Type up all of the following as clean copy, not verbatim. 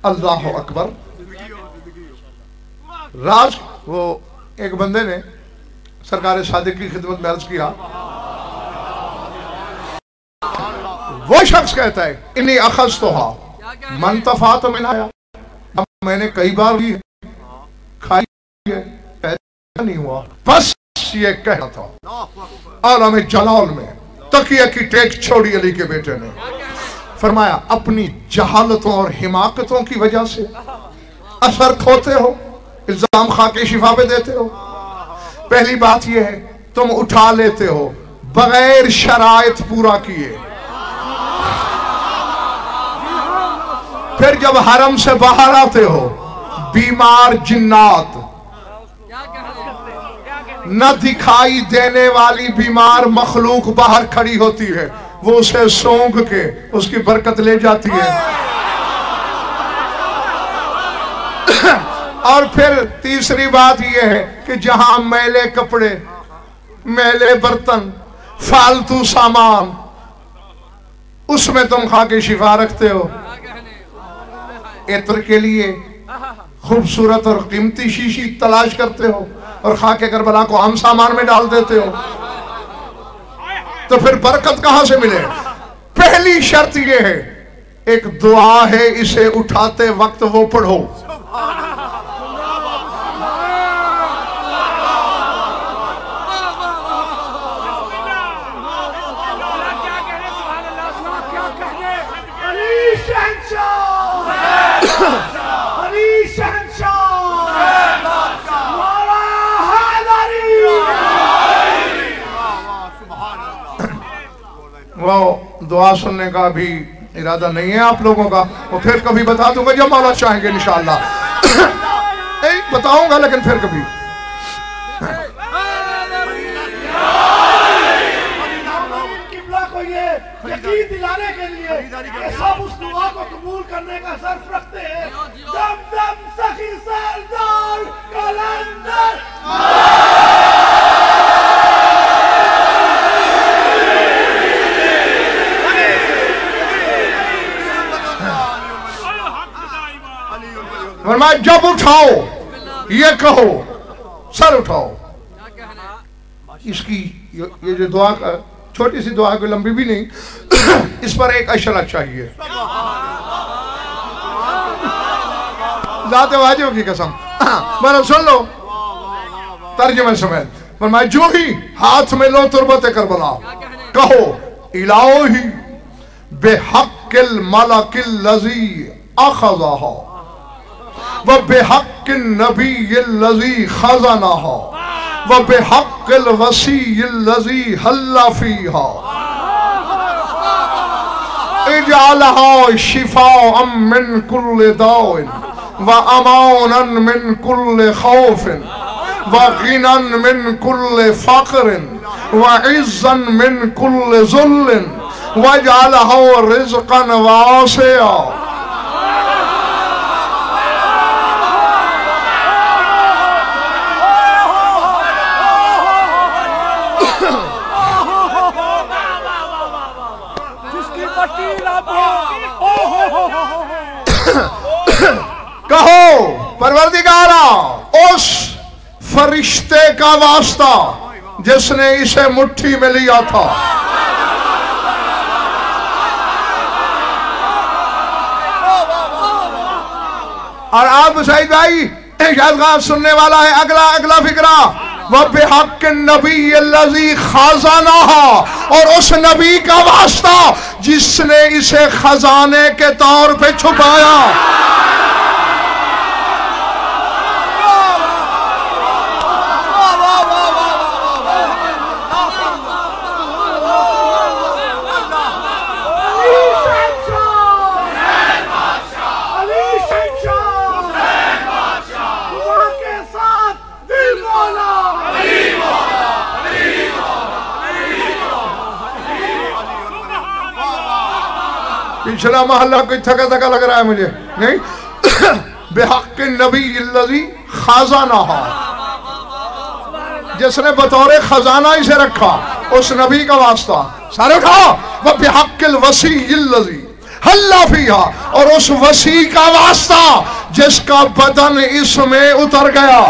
अल्लाह अकबर। राज वो एक बंदे ने सरकार सादिक की खिदमत में अर्ज किया, वो शख्स कहता है इन्हीं अखज तो हा मनतफा तो मैंने आया, मैंने कई बार भी खाई है, पैदा नहीं हुआ, बस ये कहना था। आलम जलाल में तकिया की टेक छोड़ी अली के बेटे ने, फरमाया अपनी जहालतों और हिमाकतों की वजह से असर खोते हो, इल्जाम खा के शिफा पे देते हो। पहली बात यह है तुम उठा लेते हो बगैर शराइत पूरा किए, फिर जब हरम से बाहर आते हो बीमार जिन्नात, न दिखाई देने वाली बीमार मखलूक बाहर खड़ी होती है, वो उसे सूंघ के उसकी बरकत ले जाती है। और फिर तीसरी बात यह है कि जहां मैले कपड़े, मैले बर्तन, फालतू सामान, उसमें तुम खा के शिफा रखते हो। इत्र के लिए खूबसूरत और कीमती शीशी तलाश करते हो और खा के करबला को आम सामान में डाल देते हो, तो फिर बरकत कहां से मिले? पहली शर्त यह है, एक दुआ है, इसे उठाते वक्त वो पढ़ो। वो दुआ सुनने का भी इरादा नहीं है आप लोगों का, वो फिर कभी बता दूंगा जब मौला चाहेंगे इंशाअल्लाह। बताऊंगा लेकिन फिर कभी। यकीन दिलाने के लिए कि सब उस दुआ को कबूल करने का सर्फ रखते हैं। दम दम सखी सरदार कलंदर फरमाया जब उठाओ ये कहो, सर उठाओ। इसकी ये जो दुआ का छोटी सी दुआ, कोई लंबी भी नहीं, इस पर एक अशरा चाहिए, जाते वाजिब की कसम। मैंने सुन लो तर्जुमे समेत। फरमाया जो ही हाथ में लो तुरबत करबला, कहो इलाही बेहक्किल मलकिल लजी अखज़हा व बेहक्किन नबिय्यिल लजी खज़नहा व बेहक्किल वसीय्यिल लजी हल्ला फीहा इजअलहा शिफाअम मिन कुल्लि दाइन व अमानन मिन कुल्लि खौफिन व गिनन मिन कुल्लि फक़रिन व इज़्ज़न मिन कुल्लि ज़ुल्लिन वजअलहा रिज़क़न वासिआ। कहो परवरदिगारा उस फरिश्ते का वास्ता जिसने इसे मुट्ठी में लिया था, और आप सईद भाई शायद सुनने वाला है अगला फिक्रा, वह बेहक्किन नबिय्यिल लज़ी खज़नहा, और उस नबी का वास्ता जिसने इसे खजाने के तौर पे छुपाया। पिछला महल्ला कोई थका थका लग रहा है मुझे, नहीं? बेहक्किन नबिय्यिल लज़ी खज़नहा, जिसने बतौर खजाना इसे रखा, उस नबी का वास्ता। सारे उठाओ। वह बेहक्किल वसीय्यिल लज़ी, हल्ला फिहा, और उस वसी का वास्ता जिसका बदन इसमें उतर गया।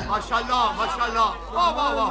माशाल्लाह माशाल्लाह, वाह वाह वाह,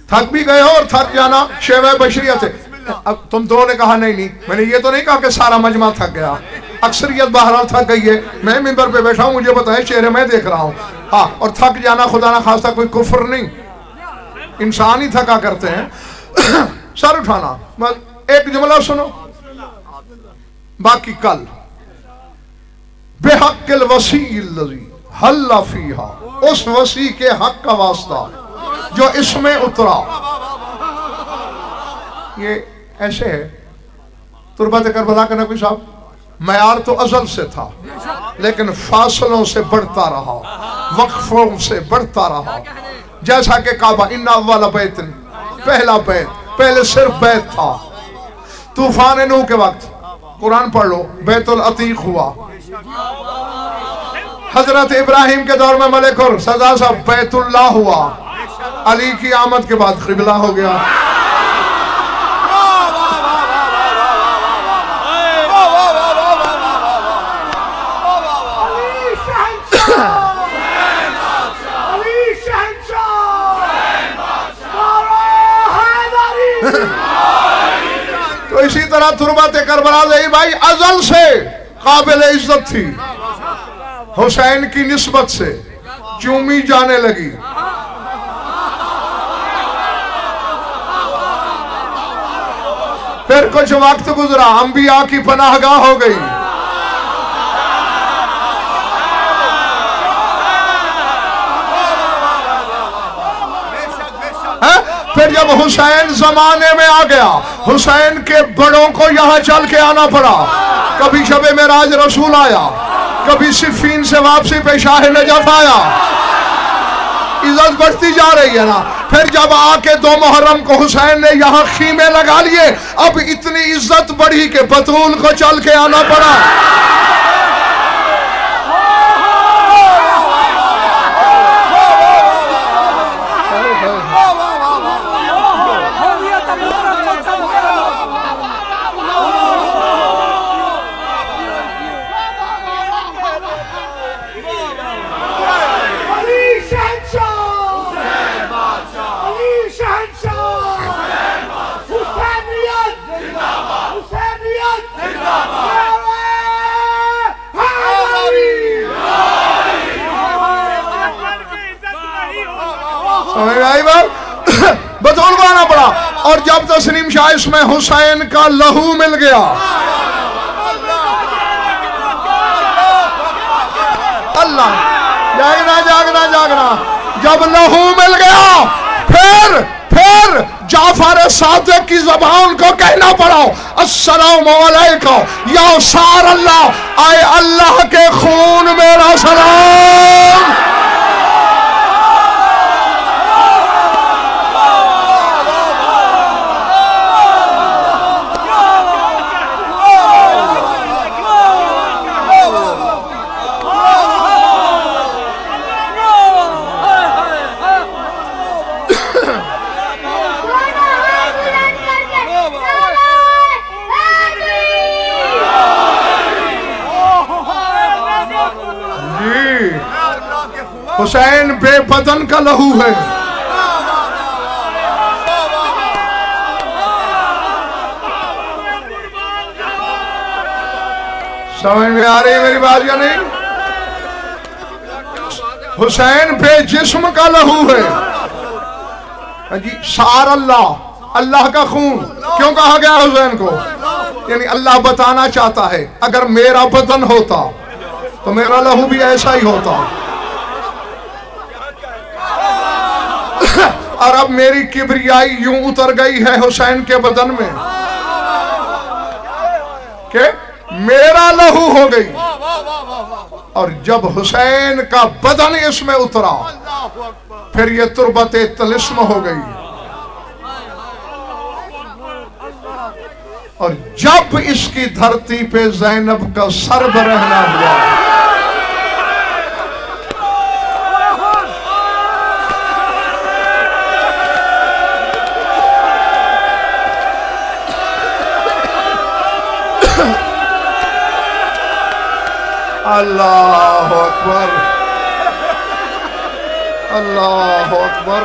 थक भी गए हो और थक जाना शेवा बशरियत है। अब तुम दो ने कहा नहीं नहीं, मैंने ये तो नहीं कहा कि सारा मजमा थक गया, अक्सरियत बहरहाल थक गई है। मैं मिंबर पे बैठा हूँ, मुझे पता है चेहरे मैं देख रहा हूँ। हाँ, और थक जाना खुदा ना खास्ता कोई कुफ्र नहीं, इंसान ही थका करते हैं। सर उठाना, बस एक जुमला सुनो, बाकी कल। बेहक्किल वसील हल्ला फीहा, उस वसी के हक का वास्ता जो इसमें उतरा। ये ऐसे है, तुरबत करबला का नबी साहब मयार तो अजल से था, लेकिन फासलों से बढ़ता रहा, वक्फों से बढ़ता रहा। जैसा कि काबा, इन्ना अव्वल बैत, पहला बैत, पहले सिर्फ बैत था। तूफान नूह के वक्त कुरान पढ़ लो, बैतुल अतीक हुआ। हजरत इब्राहिम के दौर में मलिक और सदा सा बैतुल्लाह हुआ। अली की आमद के बाद क़िबला हो गया। तो इसी तरह तुरबत करबला भाई अजल से काबिल इज्जत थी, हुसैन की निस्बत से चूमी जाने लगी। फिर कुछ वक्त गुजरा, अंबिया की पनाहगाह हो गई। फिर जब हुसैन जमाने में आ गया, हुसैन के बड़ों को यहां चल के आना पड़ा। कभी शबे मेराज रसूल आया, कभी सिफीन से वापसी पे शाह नजफ आया। इज्जत बढ़ती जा रही है ना। फिर जब आके 2 मुहर्रम को हुसैन ने यहाँ खीमे लगा लिए, अब इतनी इज्जत बढ़ी कि बतूल को चल के आना पड़ा। बतौल को आना पड़ा। और जब तस्लीम शाह इसमें हुसैन का लहू मिल गया, अल्लाह, जागना जागना जागना, जब लहू मिल गया, फिर जाफर सादिक की जबान को कहना पड़ा, अस्सलामु अलैकुम या सार अल्लाह, आए अल्लाह के खून मेरा सलाम। हुसैन बेबदन का लहू है। समझ में आ रही है मेरी बात या नहीं? हुसैन बेजिस्म का लहू है जी। सार अल्लाह, अल्लाह का खून क्यों कहा गया हुसैन को? यानी अल्लाह बताना चाहता है, अगर मेरा बदन होता तो मेरा लहू भी ऐसा ही होता। और अब मेरी किबरियाई यूं उतर गई है हुसैन के बदन में के मेरा लहू हो गई। और जब हुसैन का बदन इसमें उतरा फिर ये तुरबत तलिस्म हो गई। और जब इसकी धरती पे ज़ैनब का सर बरहना हुआ, अल्लाह अकबर, अल्लाह अकबर,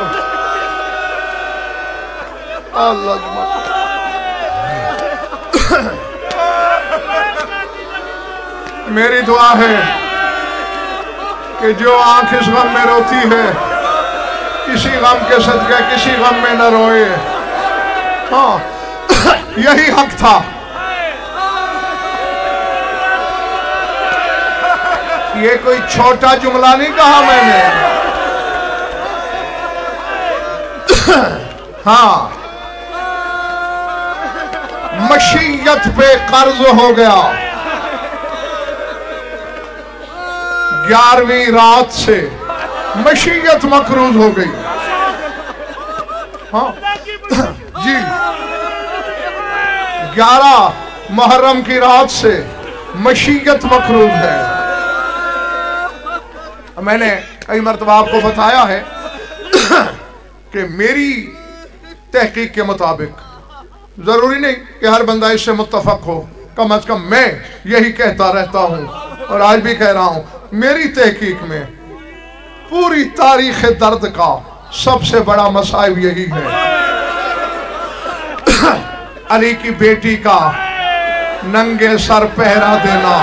अल्लाह। मेरी दुआ है कि जो आंख इस गम में रोती है किसी गम के सदके किसी गम में न रोए। हाँ, यही हक था। ये कोई छोटा जुमला नहीं कहा मैंने। हाँ, मशीयत पे कर्ज हो गया। 11वीं रात से मशीयत मकरूज हो गई। हाँ जी, 11 मुहर्रम की रात से मशीयत मकरूज है। मैंने कई मर्तबा आपको बताया है कि मेरी तहकीक के मुताबिक जरूरी नहीं कि हर बंदा इससे मुत्तफक हो, कम अज कम मैं यही कहता रहता हूं और आज भी कह रहा हूं। मेरी तहकीक में पूरी तारीख दर्द का सबसे बड़ा मसाइब यही है, अली की बेटी का नंगे सर पहरा देना।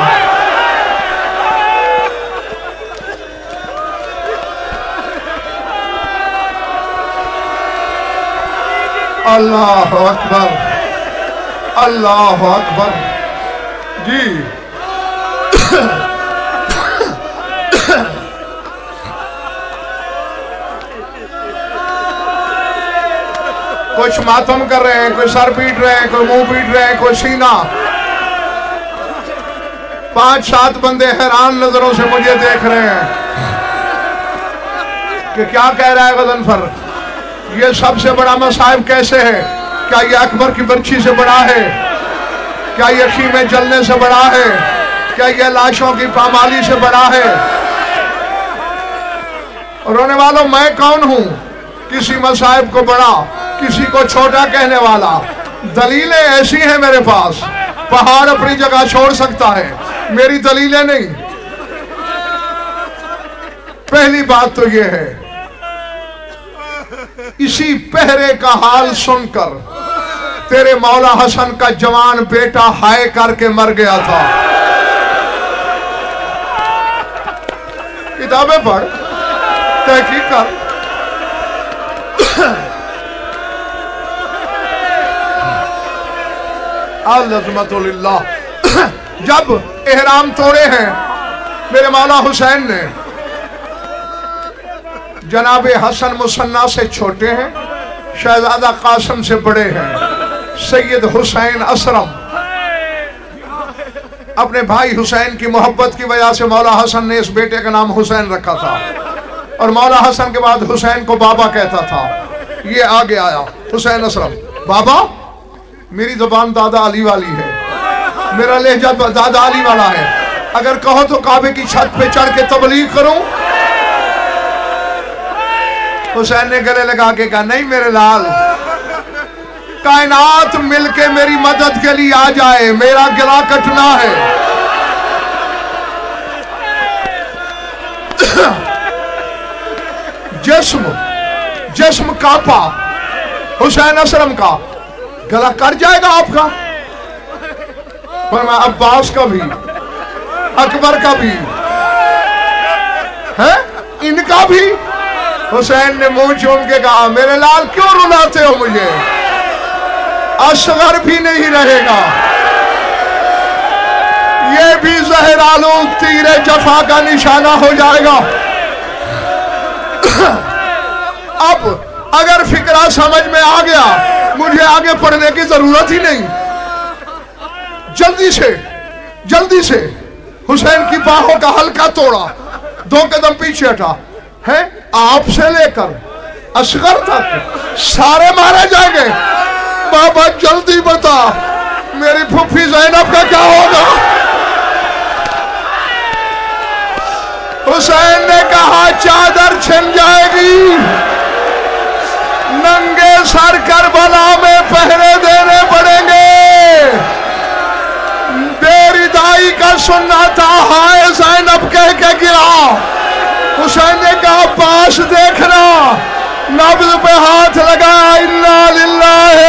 अल्लाह अकबर, अल्लाह अकबर जी। कुछ मातम कर रहे हैं, कोई सर पीट रहे हैं, कोई मुंह पीट रहे हैं, कोई सीना। 5-7 बंदे हैरान नजरों से मुझे देख रहे हैं कि क्या कह रहा है गजनफर, ये सबसे बड़ा मसाइब कैसे है? क्या ये अकबर की बर्छी से बड़ा है? क्या ये ख़ीमे जलने से बड़ा है? क्या ये लाशों की पामाली से बड़ा है? और रोने वालों, मैं कौन हूं किसी मसाइब को बड़ा किसी को छोटा कहने वाला? दलीलें ऐसी हैं मेरे पास, पहाड़ अपनी जगह छोड़ सकता है, मेरी दलीलें नहीं। पहली बात तो यह है, इसी पहरे का हाल सुनकर तेरे मौला हसन का जवान बेटा हाय करके मर गया था। किताबें पढ़, तहकीक कर। अल्लाह। जब एहराम तोड़े हैं मेरे मौला हुसैन ने, जनाबे हसन मुसन्ना से छोटे हैं, शहजादा कासिम से बड़े हैं, सैयद हुसैन असरम। अपने भाई हुसैन की मोहब्बत की वजह से मौला हसन ने इस बेटे का नाम हुसैन रखा था और मौला हसन के बाद हुसैन को बाबा कहता था। ये आगे आया हुसैन असरम। बाबा, मेरी जुबान दादा अली वाली है, मेरा लहजा दादा अली वाला है, अगर कहो तो काबे की छत पे चढ़ के तबलीग करूं। हुसैन ने गले लगा के कहा, नहीं मेरे लाल, कायनात मिलके मेरी मदद के लिए आ जाए, मेरा गला कटना है। जिस्म कांपा हुसैन असलम का, गला कट जाएगा आपका। पर मैं अब्बास का भी, अकबर का भी है, इनका भी। हुसैन ने मुंह चूम के कहा, मेरे लाल क्यों रुलाते हो मुझे, असगर भी नहीं रहेगा, ये भी जहर आलूद तीरे जफा का निशाना हो जाएगा। अब अगर फिक्रा समझ में आ गया, मुझे आगे पढ़ने की जरूरत ही नहीं। जल्दी से हुसैन की बाहों का हल्का तोड़ा, 2 कदम पीछे हटा। है आपसे लेकर असगर तक सारे मारे जाएंगे। बाबा जल्दी बता, मेरी फुफ्फी ज़ैनब का क्या होगा? हुसैन ने कहा चादर छिन जाएगी, नंगे सर करबला में पहरे देने पड़ेंगे। बेरिदाई का सुनना था, हाय ज़ैनब कह के गिरा। हुसैन ने कहा पास देखना, नब्ज़ पे हाथ लगाया, इन्ना लिल्लाहि